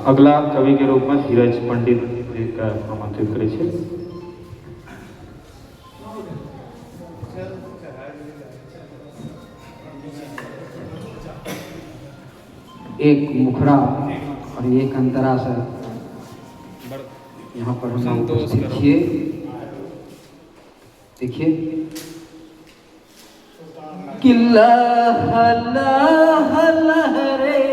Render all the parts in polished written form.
अगला कवि के रूप में धीरज पंडित जी का आमंत्रित करे छे। एक मुखड़ा और एक अंतरा से यहाँ पर हम उपस्थित किए। देखिए कि लह लह लहरे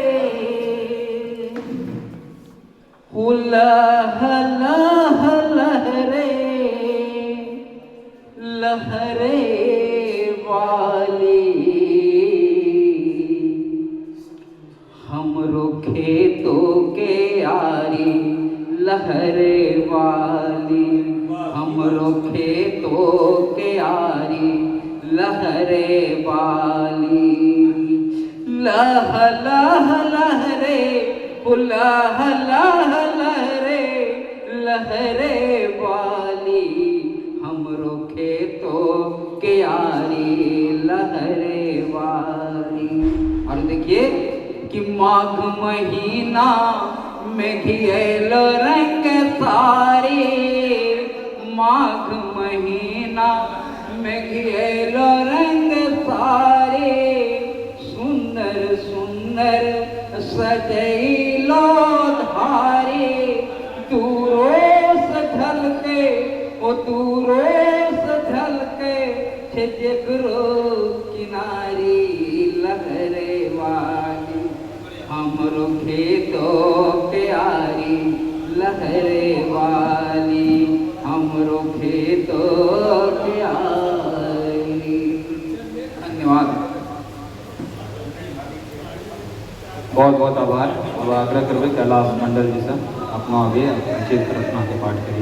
लह लह लहरे लहरे वाली हमरो खेतों के आरी लहरे वाली हमरो खेतों के आरी लहरे वाली लह लह लहरे लह लह लहरे लहरे वाली हमरो खेतों के आरी लहरे वाली। और देखिए कि माघ महीना में घिएलो रंग सारी माघ महीना में घिएलो रंग सारी सुंदर सुंदर सजैलो धारी दूरों से झलके ओ दूरों से झलके छे जगरो किनारी लहरे वाली हमरो खेतों के आरी लहरे वाली हमरो खेतों के आरी। धन्यवाद। बहुत बहुत आभार। अब आग्रह करबे कैलाश मंडल जी से अपना आगे चित्र रचना के पाठ करिए।